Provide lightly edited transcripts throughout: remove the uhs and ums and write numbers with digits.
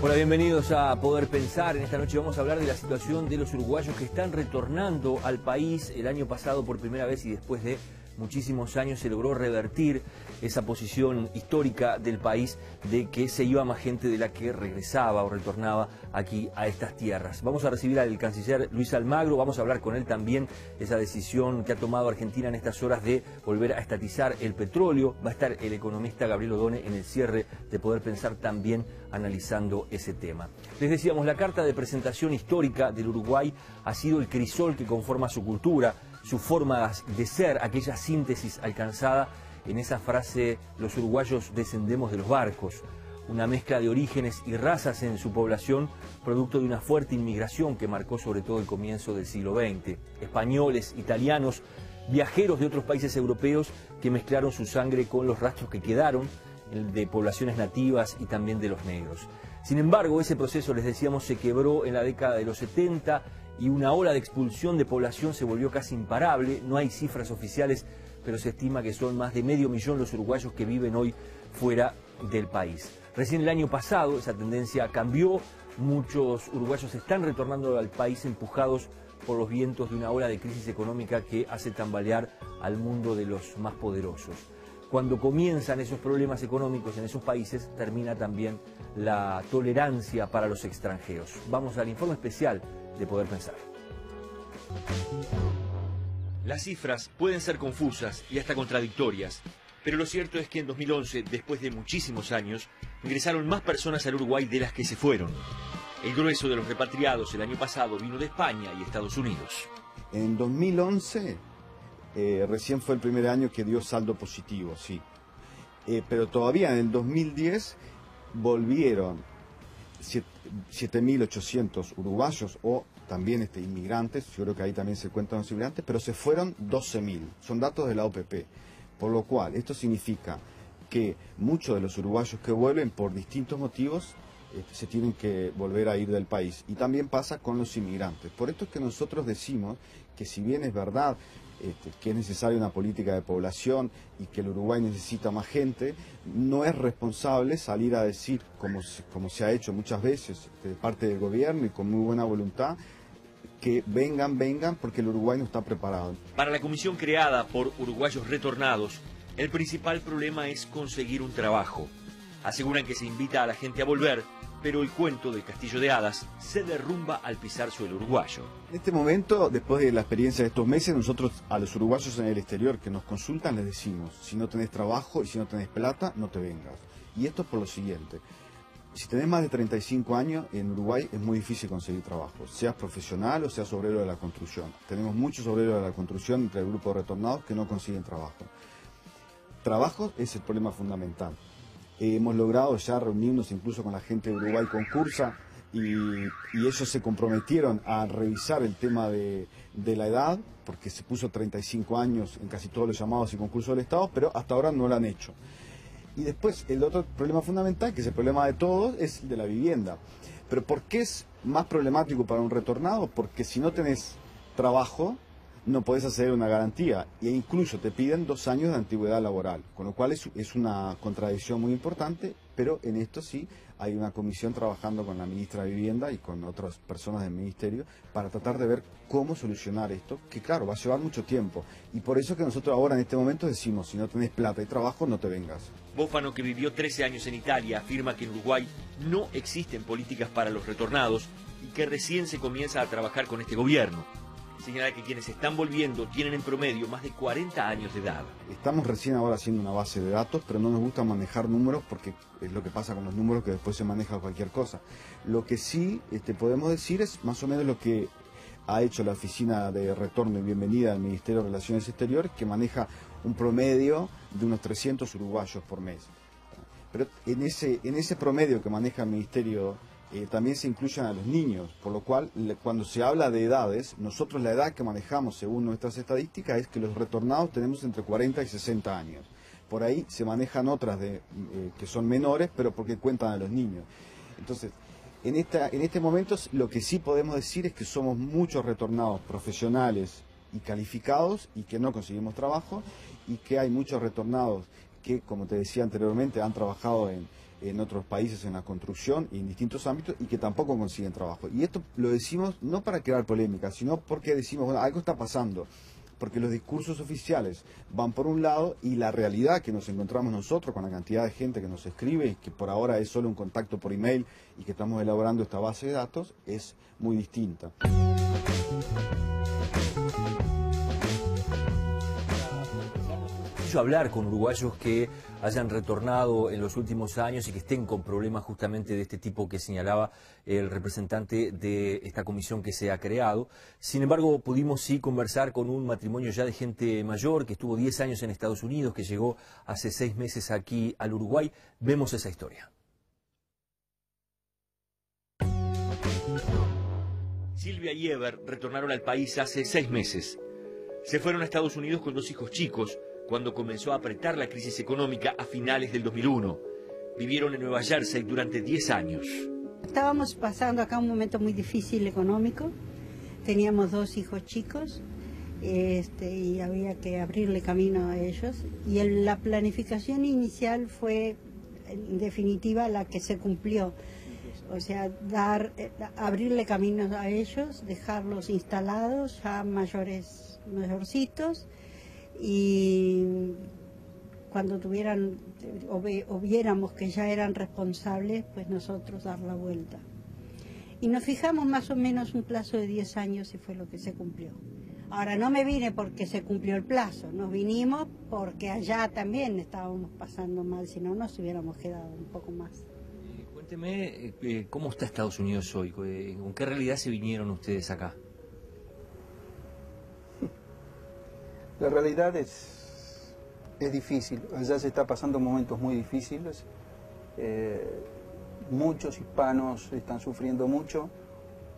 Hola, bienvenidos a Poder Pensar. En esta noche vamos a hablar de la situación de los uruguayos que están retornando al país. El año pasado por primera vez y después de muchísimos años se logró revertir esa posición histórica del país de que se iba más gente de la que regresaba o retornaba aquí a estas tierras. Vamos a recibir al canciller Luis Almagro, vamos a hablar con él también de esa decisión que ha tomado Argentina en estas horas de volver a estatizar el petróleo. Va a estar el economista Gabriel Odone en el cierre de Poder Pensar también analizando ese tema. Les decíamos, la carta de presentación histórica del Uruguay ha sido el crisol que conforma su cultura, su forma de ser, aquella síntesis alcanzada en esa frase: los uruguayos descendemos de los barcos, una mezcla de orígenes y razas en su población, producto de una fuerte inmigración que marcó sobre todo el comienzo del siglo XX. Españoles, italianos, viajeros de otros países europeos que mezclaron su sangre con los rastros que quedaron de poblaciones nativas y también de los negros. Sin embargo, ese proceso, les decíamos, se quebró en la década de los 70 y una ola de expulsión de población se volvió casi imparable. No hay cifras oficiales, pero se estima que son más de 500.000 los uruguayos que viven hoy fuera del país. Recién el año pasado esa tendencia cambió. Muchos uruguayos están retornando al país empujados por los vientos de una ola de crisis económica que hace tambalear al mundo de los más poderosos. Cuando comienzan esos problemas económicos en esos países, termina también la tolerancia para los extranjeros. Vamos al informe especial de Poder Pensar. Las cifras pueden ser confusas y hasta contradictorias, pero lo cierto es que en 2011, después de muchísimos años, ingresaron más personas al Uruguay de las que se fueron. El grueso de los repatriados el año pasado vino de España y Estados Unidos. En 2011 recién fue el primer año que dio saldo positivo, sí. Pero todavía en el 2010 volvieron 7.800 uruguayos o también inmigrantes. Yo creo que ahí también se cuentan los inmigrantes, pero se fueron 12.000. Son datos de la OPP. Por lo cual, esto significa que muchos de los uruguayos que vuelven por distintos motivos se tienen que volver a ir del país. Y también pasa con los inmigrantes. Por esto es que nosotros decimos que, si bien es verdad que es necesaria una política de población y que el Uruguay necesita más gente, no es responsable salir a decir, como se ha hecho muchas veces de parte del gobierno y con muy buena voluntad, que vengan porque el Uruguay no está preparado. Para la comisión creada por uruguayos retornados, el principal problema es conseguir un trabajo. Aseguran que se invita a la gente a volver, pero el cuento del castillo de hadas se derrumba al pisar suelo uruguayo. En este momento, después de la experiencia de estos meses, nosotros a los uruguayos en el exterior que nos consultan les decimos: si no tenés trabajo y si no tenés plata, no te vengas. Y esto es por lo siguiente: si tenés más de 35 años, en Uruguay es muy difícil conseguir trabajo, seas profesional o seas obrero de la construcción. Tenemos muchos obreros de la construcción entre el grupo de retornados que no consiguen trabajo. Trabajo es el problema fundamental. Hemos logrado ya reunirnos incluso con la gente de Uruguay Concursa y ellos se comprometieron a revisar el tema de la edad, porque se puso 35 años en casi todos los llamados y concursos del Estado, pero hasta ahora no lo han hecho. Y después el otro problema fundamental, que es el problema de todos, es el de la vivienda. Pero ¿por qué es más problemático para un retornado? Porque si no tenés trabajo, no podés hacer una garantía e incluso te piden 2 años de antigüedad laboral, con lo cual es una contradicción muy importante, pero en esto sí hay una comisión trabajando con la ministra de Vivienda y con otras personas del ministerio para tratar de ver cómo solucionar esto, que claro, va a llevar mucho tiempo, y por eso que nosotros ahora en este momento decimos: si no tenés plata y trabajo, no te vengas. Bófano, que vivió 13 años en Italia, afirma que en Uruguay no existen políticas para los retornados y que recién se comienza a trabajar con este gobierno. Señala que quienes están volviendo tienen en promedio más de 40 años de edad. Estamos recién ahora haciendo una base de datos, pero no nos gusta manejar números porque es lo que pasa con los números, que después se maneja cualquier cosa. Lo que sí podemos decir es más o menos lo que ha hecho la Oficina de Retorno y Bienvenida del Ministerio de Relaciones Exteriores, que maneja un promedio de unos 300 uruguayos por mes. Pero en ese promedio que maneja el Ministerio también se incluyen a los niños, por lo cual cuando se habla de edades, nosotros la edad que manejamos según nuestras estadísticas es que los retornados tenemos entre 40 y 60 años. Por ahí se manejan otras que son menores, pero porque cuentan a los niños. Entonces, en este momento lo que sí podemos decir es que somos muchos retornados profesionales y calificados y que no conseguimos trabajo, y que hay muchos retornados que, como te decía anteriormente, han trabajado en otros países en la construcción y en distintos ámbitos y que tampoco consiguen trabajo. Y esto lo decimos no para crear polémica, sino porque decimos, bueno, algo está pasando. Porque los discursos oficiales van por un lado y la realidad que nos encontramos nosotros con la cantidad de gente que nos escribe y que por ahora es solo un contacto por email y que estamos elaborando esta base de datos es muy distinta. Hablar con uruguayos que hayan retornado en los últimos años y que estén con problemas justamente de este tipo que señalaba el representante de esta comisión que se ha creado. Sin embargo, pudimos sí conversar con un matrimonio ya de gente mayor que estuvo 10 años en Estados Unidos, que llegó hace 6 meses aquí al Uruguay. Vemos esa historia. Silvia y Ever retornaron al país hace 6 meses. Se fueron a Estados Unidos con 2 hijos chicos, cuando comenzó a apretar la crisis económica a finales del 2001. Vivieron en Nueva Jersey durante 10 años. Estábamos pasando acá un momento muy difícil económico. Teníamos 2 hijos chicos y había que abrirle camino a ellos. Y la planificación inicial fue, en definitiva, la que se cumplió. O sea, abrirle camino a ellos, dejarlos instalados, ya mayorcitos, y cuando tuvieran o viéramos que ya eran responsables, pues nosotros dar la vuelta. Y nos fijamos más o menos un plazo de 10 años y fue lo que se cumplió. Ahora, no me vine porque se cumplió el plazo, nos vinimos porque allá también estábamos pasando mal, si no nos hubiéramos quedado un poco más. Cuénteme, ¿cómo está Estados Unidos hoy? ¿Con qué realidad se vinieron ustedes acá? La realidad es difícil, allá se está pasando momentos muy difíciles, muchos hispanos están sufriendo mucho,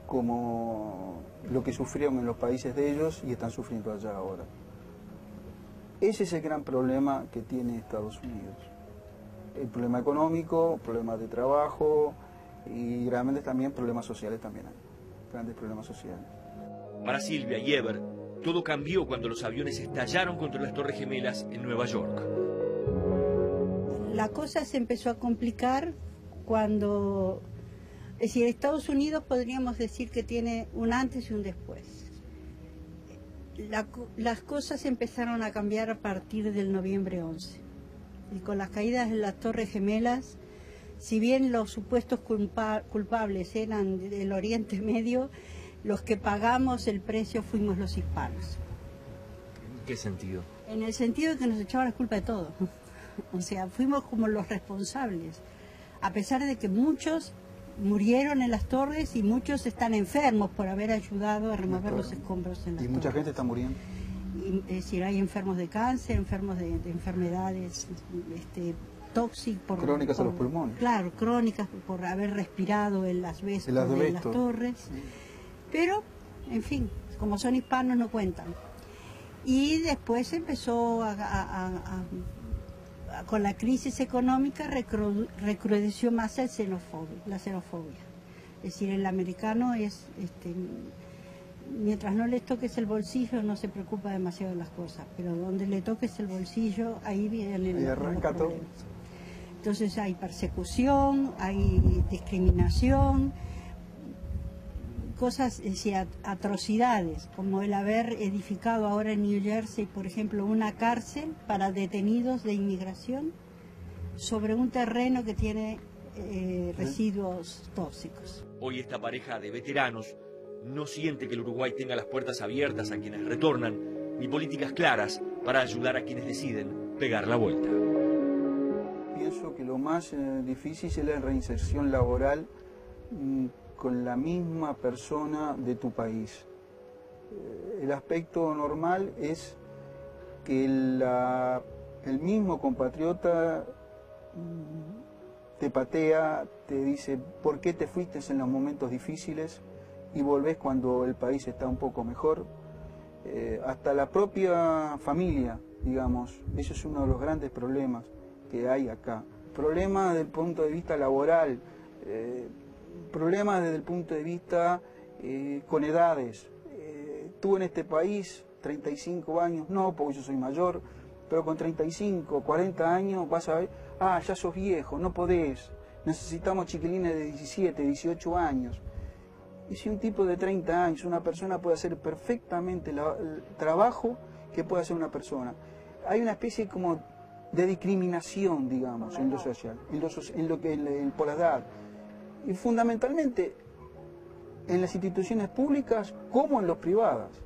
como lo que sufrieron en los países de ellos y están sufriendo allá ahora. Ese es el gran problema que tiene Estados Unidos, el problema económico, problemas de trabajo y realmente también problemas sociales también hay, grandes problemas sociales. Para Silvia y Ever, todo cambió cuando los aviones estallaron contra las Torres Gemelas en Nueva York. La cosa se empezó a complicar cuando, es decir, Estados Unidos podríamos decir que tiene un antes y un después. Las cosas empezaron a cambiar a partir del noviembre 11. Y con las caídas de las Torres Gemelas, si bien los supuestos culpables eran del Oriente Medio, los que pagamos el precio fuimos los hispanos. ¿En qué sentido? En el sentido de que nos echaban la culpa de todo. O sea, fuimos como los responsables. A pesar de que muchos murieron en las torres y muchos están enfermos por haber ayudado a remover los escombros en las torres. Y mucha gente está muriendo. Es decir, hay enfermos de cáncer, enfermos de enfermedades tóxicas. Crónicas a los pulmones. Claro, crónicas por haber respirado el asbesto de las torres. Sí. Pero, en fin, como son hispanos no cuentan. Y después empezó con la crisis económica recrudeció más la xenofobia. Es decir, el americano es, mientras no les toques el bolsillo no se preocupa demasiado de las cosas, pero donde le toques el bolsillo, ahí vienen los problemas. Entonces hay persecución, hay discriminación, cosas, es decir, atrocidades, como el haber edificado ahora en New Jersey, por ejemplo, una cárcel para detenidos de inmigración sobre un terreno que tiene residuos tóxicos. Hoy esta pareja de veteranos no siente que el Uruguay tenga las puertas abiertas a quienes retornan, ni políticas claras para ayudar a quienes deciden pegar la vuelta. Pienso que lo más difícil es la reinserción laboral con la misma persona de tu país. El aspecto normal es que el mismo compatriota te patea, te dice por qué te fuiste en los momentos difíciles y volvés cuando el país está un poco mejor. Hasta la propia familia, digamos, eso es uno de los grandes problemas que hay acá. Problemas desde el punto de vista laboral, problemas desde el punto de vista con edades. Tú en este país 35 años, no, porque yo soy mayor, pero con 35, 40 años vas a ver, ah, ya sos viejo, no podés, necesitamos chiquilines de 17, 18 años. Y si un tipo de 30 años, una persona puede hacer perfectamente el trabajo que puede hacer una persona. Hay una especie como de discriminación, digamos, en lo social, por la edad. Y fundamentalmente en las instituciones públicas como en las privadas.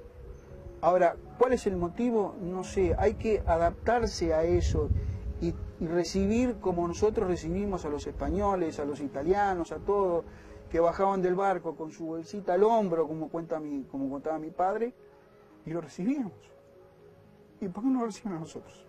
Ahora, ¿cuál es el motivo? No sé, hay que adaptarse a eso y recibir como nosotros recibimos a los españoles, a los italianos, a todos, que bajaban del barco con su bolsita al hombro, como contaba mi padre, y lo recibíamos. ¿Y por qué no lo reciben a nosotros?